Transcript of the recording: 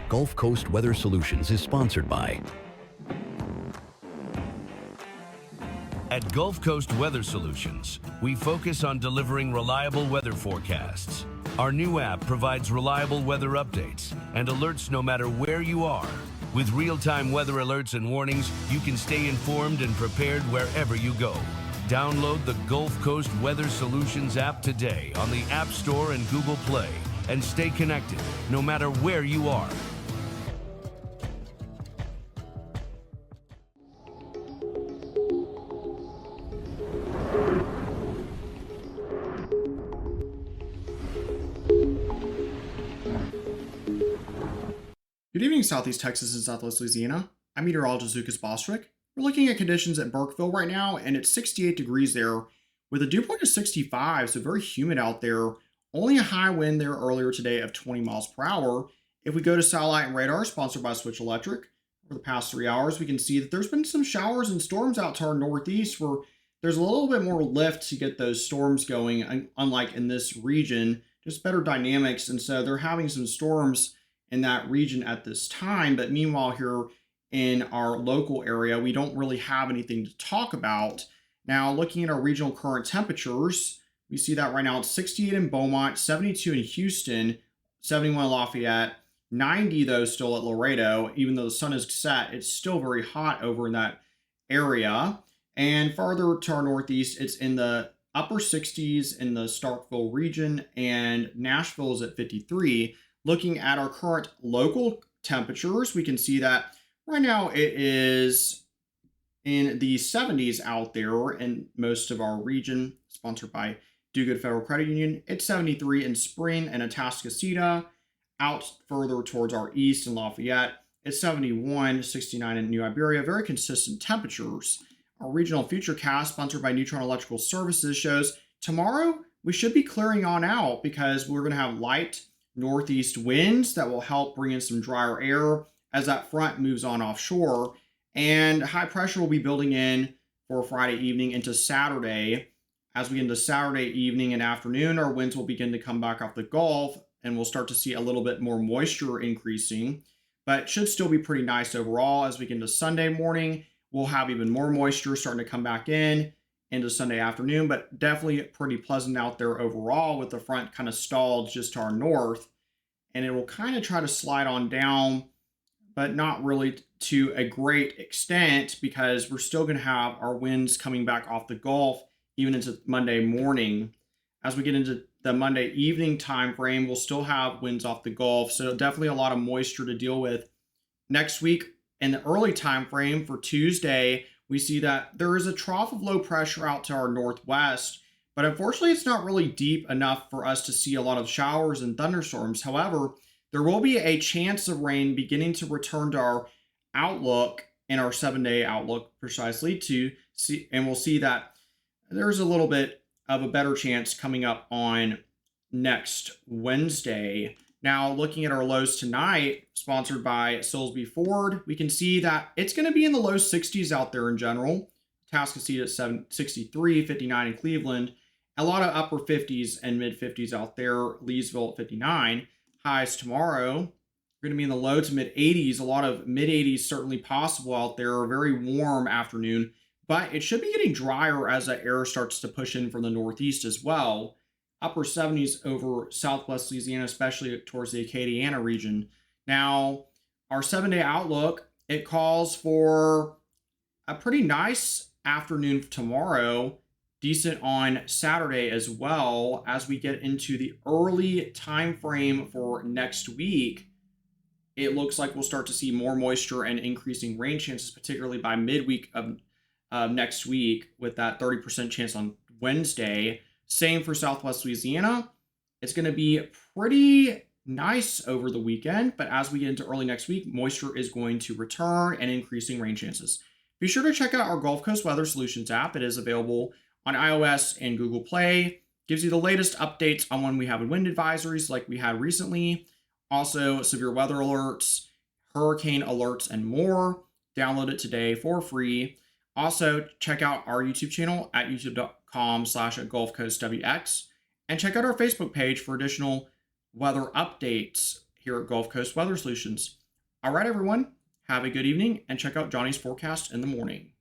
Gulf Coast Weather Solutions is sponsored by. At Gulf Coast Weather Solutions, we focus on delivering reliable weather forecasts. Our new app provides reliable weather updates and alerts no matter where you are. With real-time weather alerts and warnings, you can stay informed and prepared wherever you go. Download the Gulf Coast Weather Solutions app today on the App Store and Google Play and stay connected no matter where you are. Good evening, Southeast Texas and Southwest Louisiana. I'm meteorologist Lucas Bostwick. We're looking at conditions at Burkeville right now, and it's 68 degrees there with a dew point of 65, so very humid out there. Only a high wind there earlier today of 20 miles per hour. If we go to satellite and radar, sponsored by Switch Electric, over the past 3 hours, we can see that there's been some showers and storms out to our northeast where there's a little bit more lift to get those storms going, unlike in this region, just better dynamics. And so they're having some storms in that region at this time. But meanwhile, here in our local area, we don't really have anything to talk about. Now, looking at our regional current temperatures, we see that right now it's 68 in Beaumont, 72 in Houston, 71 in Lafayette, 90 though still at Laredo. Even though the sun is set, it's still very hot over in that area. And farther to our northeast, it's in the upper 60s in the Starkville region, and Nashville is at 53. Looking at our current local temperatures, we can see that right now it is in the 70s out there in most of our region, sponsored by Do Good Federal Credit Union. It's 73 in Spring and Atascocita. Out further towards our east in Lafayette, it's 71, 69 in New Iberia. Very consistent temperatures. Our regional futurecast, sponsored by Neutron Electrical Services, shows tomorrow we should be clearing on out because we're going to have light northeast winds that will help bring in some drier air as that front moves on offshore. And high pressure will be building in for Friday evening into Saturday. As we get into Saturday evening and afternoon, our winds will begin to come back off the Gulf, and we'll start to see a little bit more moisture increasing, but it should still be pretty nice overall. As we get into Sunday morning, we'll have even more moisture starting to come back in into Sunday afternoon, but definitely pretty pleasant out there overall with the front kind of stalled just to our north. And it will kind of try to slide on down, but not really to a great extent because we're still going to have our winds coming back off the Gulf even into Monday morning. As we get into the Monday evening time frame, we'll still have winds off the Gulf, so definitely a lot of moisture to deal with. Next week in the early time frame for Tuesday, we see that there is a trough of low pressure out to our northwest, but unfortunately it's not really deep enough for us to see a lot of showers and thunderstorms. However, there will be a chance of rain beginning to return to our outlook in our 7-day outlook precisely to see, and we'll see that there's a little bit of a better chance coming up on next Wednesday. Now, looking at our lows tonight, sponsored by Silsby Ford, we can see that it's going to be in the low 60s out there in general. Atascocita at 63, 59 in Cleveland. A lot of upper 50s and mid 50s out there. Leesville at 59. Highs tomorrow are going to be in the low to mid 80s. A lot of mid 80s certainly possible out there. A very warm afternoon. But it should be getting drier as the air starts to push in from the northeast as well. Upper 70s over southwest Louisiana, especially towards the Acadiana region. Now, our 7-day outlook, it calls for a pretty nice afternoon tomorrow, decent on Saturday as well. As we get into the early time frame for next week, it looks like we'll start to see more moisture and increasing rain chances, particularly by midweek of next week with that 30% chance on Wednesday. Same for Southwest Louisiana. It's going to be pretty nice over the weekend, but as we get into early next week, moisture is going to return and increasing rain chances. Be sure to check out our Gulf Coast Weather Solutions app. It is available on iOS and Google Play. Gives you the latest updates on when we have wind advisories like we had recently. Also, severe weather alerts, hurricane alerts, and more. Download it today for free. Also, check out our YouTube channel at youtube.com/GulfCoastWX and check out our Facebook page for additional weather updates here at Gulf Coast Weather Solutions. All right, everyone, have a good evening and check out Johnny's forecast in the morning.